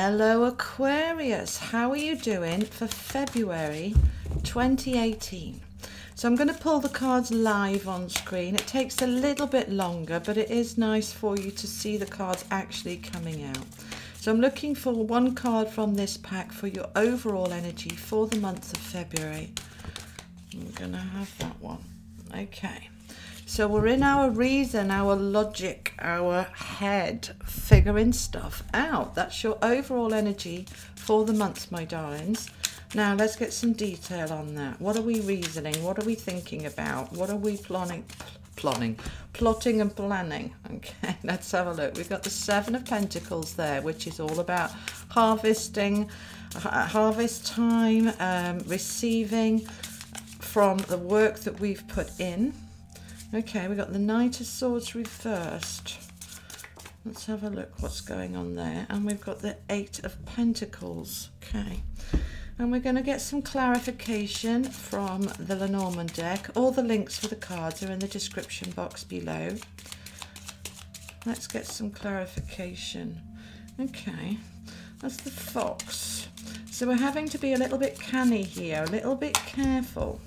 Hello Aquarius, how are you doing for February 2018? So I'm going to pull the cards live on screen. It takes a little bit longer, but it is nice for you to see the cards actually coming out. So I'm looking for one card from this pack for your overall energy for the month of February. I'm going to have that one. Okay. So we're in our reason, our logic, our head, figuring stuff out. That's your overall energy for the month, my darlings. Now let's get some detail on that. What are we reasoning? What are we thinking about? What are we plotting and planning? Okay, let's have a look. We've got the Seven of Pentacles there, which is all about harvesting, harvest time, receiving from the work that we've put in. Okay, we've got the Knight of Swords reversed. Let's have a look what's going on there. And we've got the Eight of Pentacles. Okay. And we're going to get some clarification from the Lenormand deck. All the links for the cards are in the description box below. Let's get some clarification. Okay, that's the Fox. So we're having to be a little bit canny here, a little bit careful.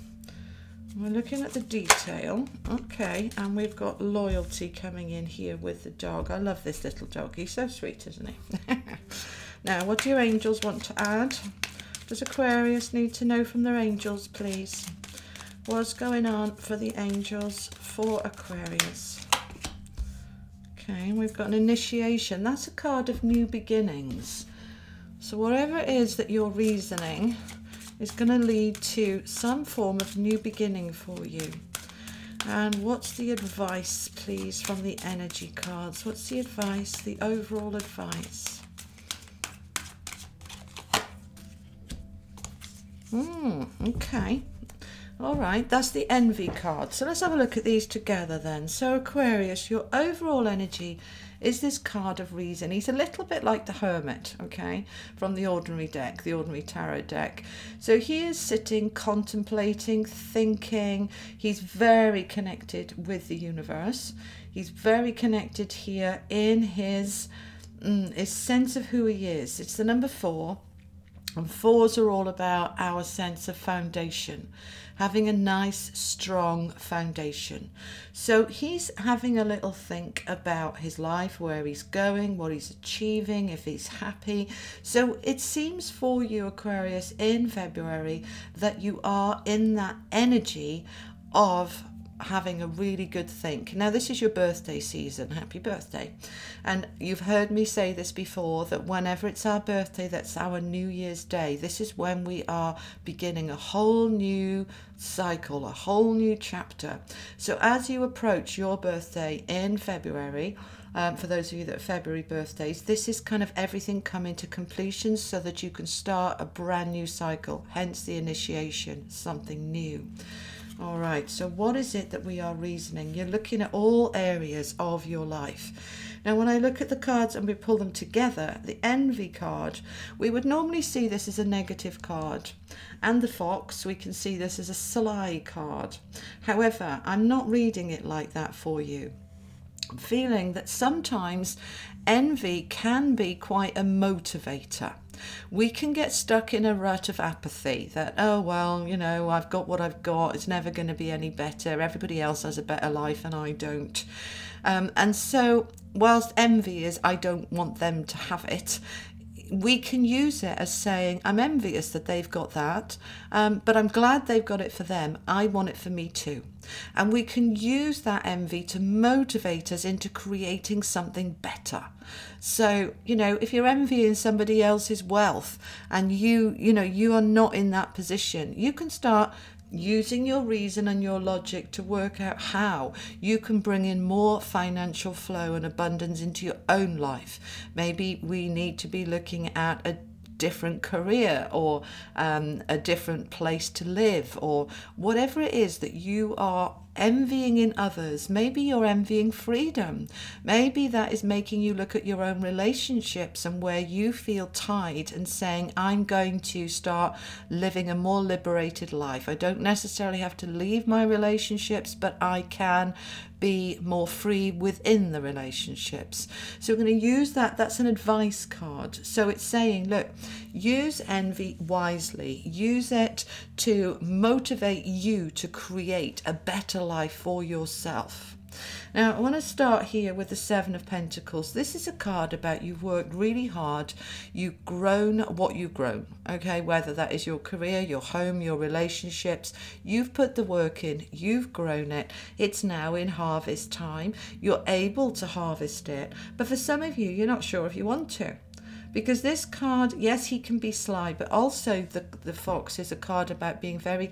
We're looking at the detail. Okay, and we've got loyalty coming in here with the dog. I love this little dog. He's so sweet, isn't he? Now, what do your angels want to add? Does Aquarius need to know from their angels, please? What's going on for the angels for Aquarius? Okay, and we've got an initiation. That's a card of new beginnings. So whatever it is that you're reasoning is going to lead to some form of new beginning for you. And what's the advice, please, from the energy cards? What's the advice, the overall advice? Okay. All right, that's the Envy card. So let's have a look at these together then. So Aquarius, your overall energy is this card of reason. He's a little bit like the Hermit, okay, from the ordinary deck, the ordinary tarot deck. So he is sitting, contemplating, thinking. He's very connected with the universe. He's very connected here in his sense of who he is. It's the number 4. And 4s are all about our sense of foundation, having a nice, strong foundation. So he's having a little think about his life, where he's going, what he's achieving, if he's happy. So it seems for you, Aquarius, in February, that you are in that energy of having a really good think. Now this is your birthday season. Happy birthday. And you've heard me say this before, that whenever it's our birthday, that's our New Year's Day. This is when we are beginning a whole new cycle, a whole new chapter. So as you approach your birthday in February, for those of you that are February birthdays, this is kind of everything coming to completion so that you can start a brand new cycle, hence the initiation, something new. All right, so what is it that we are reasoning? You're looking at all areas of your life. Now, when I look at the cards and we pull them together, the Envy card, we would normally see this as a negative card. And the Fox, we can see this as a sly card. However, I'm not reading it like that for you. I'm feeling that sometimes envy can be quite a motivator. We can get stuck in a rut of apathy that, oh, well, you know, I've got what I've got. It's never going to be any better. Everybody else has a better life and I don't. And so whilst envy is, I don't want them to have it, we can use it as saying, I'm envious that they've got that, but I'm glad they've got it for them. I want it for me too. And we can use that envy to motivate us into creating something better. So, you know, if you're envying somebody else's wealth and you are not in that position, you can start using your reason and your logic to work out how you can bring in more financial flow and abundance into your own life. Maybe we need to be looking at a different career or a different place to live, or whatever it is that you are envying in others. Maybe you're envying freedom. Maybe that is making you look at your own relationships and where you feel tied and saying, I'm going to start living a more liberated life. I don't necessarily have to leave my relationships, but I can be more free within the relationships. So we're going to use that. That's an advice card. So it's saying, look, use envy wisely. Use it to motivate you to create a better life for yourself. Now, I want to start here with the Seven of Pentacles. This is a card about you've worked really hard. You've grown what you've grown, okay? Whether that is your career, your home, your relationships. You've put the work in. You've grown it. It's now in harvest time. You're able to harvest it. But for some of you, you're not sure if you want to. Because this card, yes, he can be sly, but also the fox is a card about being very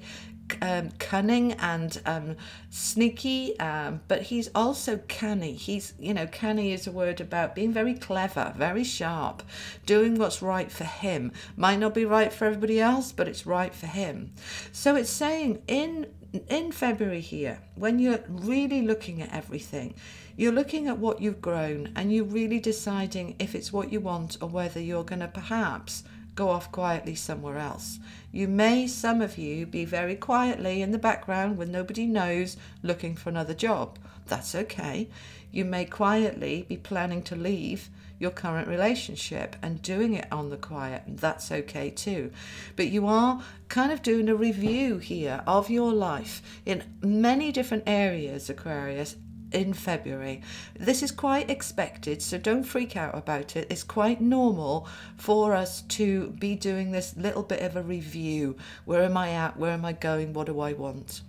cunning and sneaky, but he's also canny. He's, you know, canny is a word about being very clever, very sharp, doing what's right for him. Might not be right for everybody else, but it's right for him. So it's saying in February here, when you're really looking at everything, you're looking at what you've grown and you're really deciding if it's what you want or whether you're going to perhaps go off quietly somewhere else. You may, some of you, be very quietly in the background when nobody knows, looking for another job. That's okay. You may quietly be planning to leave your current relationship and doing it on the quiet. That's okay too. But you are kind of doing a review here of your life in many different areas, Aquarius, in February. This is quite expected, so don't freak out about it. It's quite normal for us to be doing this little bit of a review. Where am I at? Where am I going? What do I want?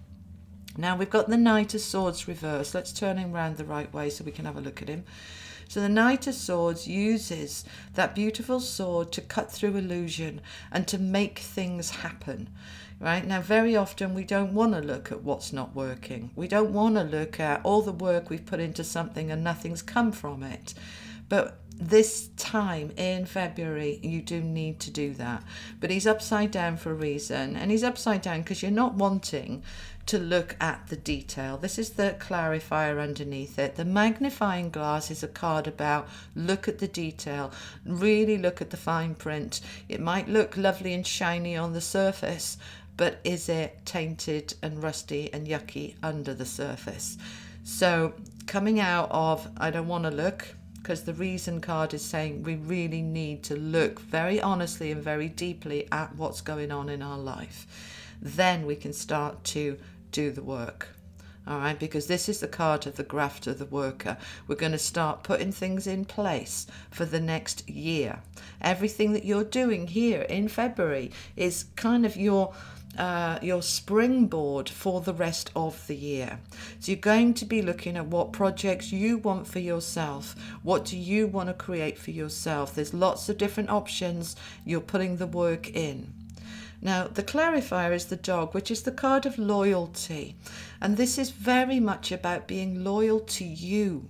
Now we've got the Knight of Swords reversed. Let's turn him around the right way so we can have a look at him. So the Knight of Swords uses that beautiful sword to cut through illusion and to make things happen. Right now, very often we don't want to look at what's not working. We don't want to look at all the work we've put into something and nothing's come from it. But this time in February, you do need to do that. But he's upside down for a reason. And he's upside down because you're not wanting to look at the detail. This is the clarifier underneath it. The magnifying glass is a card about look at the detail. Really look at the fine print. It might look lovely and shiny on the surface, but is it tainted and rusty and yucky under the surface? So coming out of I don't want to look, because the reason card is saying we really need to look very honestly and very deeply at what's going on in our life. Then we can start to do the work. All right, because this is the card of the grafter, the worker. We're going to start putting things in place for the next year. Everything that you're doing here in February is kind of your springboard for the rest of the year. So you're going to be looking at what projects you want for yourself. What do you want to create for yourself? There's lots of different options. You're putting the work in. Now, the clarifier is the dog, which is the card of loyalty. And this is very much about being loyal to you.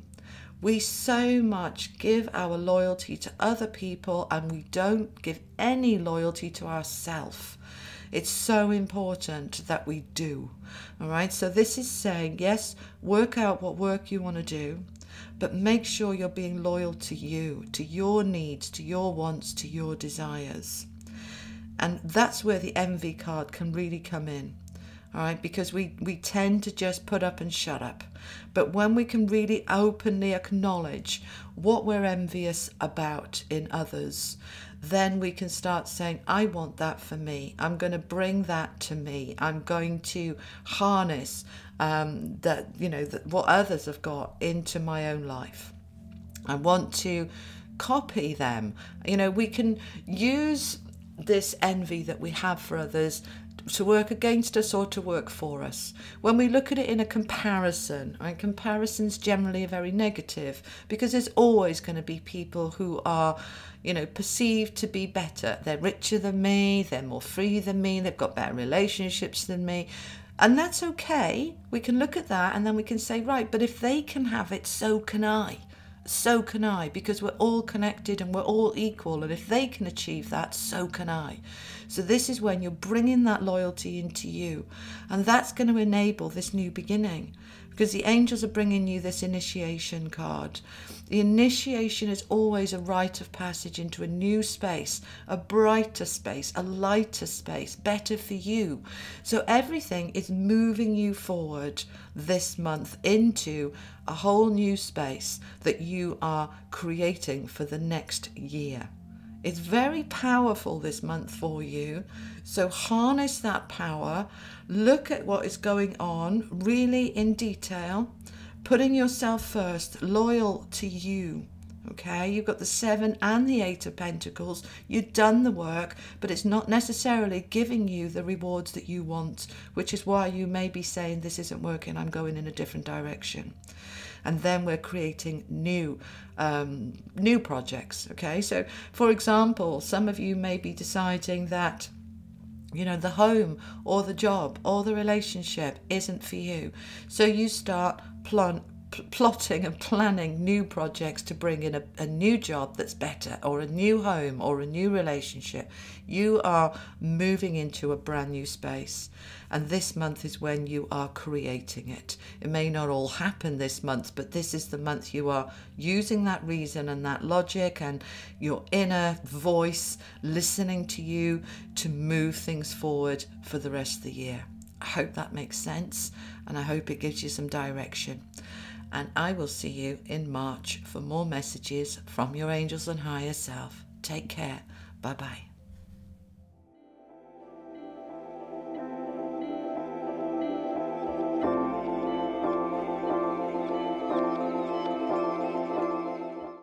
We so much give our loyalty to other people and we don't give any loyalty to ourselves. It's so important that we do. All right, so this is saying, yes, work out what work you want to do, but make sure you're being loyal to you, to your needs, to your wants, to your desires. And that's where the envy card can really come in. All right, because we tend to just put up and shut up. But when we can really openly acknowledge what we're envious about in others, then we can start saying, I want that for me. I'm going to bring that to me. I'm going to harness what others have got into my own life. I want to copy them. You know, we can use this envy that we have for others to work against us or to work for us. When we look at it in a comparison, right, comparisons generally are very negative because there's always going to be people who are, you know, perceived to be better. They're richer than me, they're more free than me, they've got better relationships than me. And that's okay. We can look at that and then we can say, right, but if they can have it, so can I. so can I, because we're all connected and we're all equal. And if they can achieve that, so can I. So this is when you're bringing that loyalty into you. And that's going to enable this new beginning, because the angels are bringing you this initiation card. The initiation is always a rite of passage into a new space, a brighter space, a lighter space, better for you. So everything is moving you forward this month into a whole new space that you are creating for the next year. It's very powerful this month for you. So harness that power. Look at what is going on really in detail. Putting yourself first, loyal to you. Okay, you've got the 7 and the 8 of Pentacles. You've done the work, but it's not necessarily giving you the rewards that you want, which is why you may be saying, this isn't working, I'm going in a different direction. And then we're creating new projects. Okay, so for example, some of you may be deciding that, you know, the home or the job or the relationship isn't for you. So you start plotting and planning new projects to bring in a new job that's better, or a new home or a new relationship. You are moving into a brand new space. And this month is when you are creating it. It may not all happen this month, but this is the month you are using that reason and that logic and your inner voice listening to you to move things forward for the rest of the year. I hope that makes sense, and I hope it gives you some direction. And I will see you in March for more messages from your angels and higher self. Take care. Bye-bye.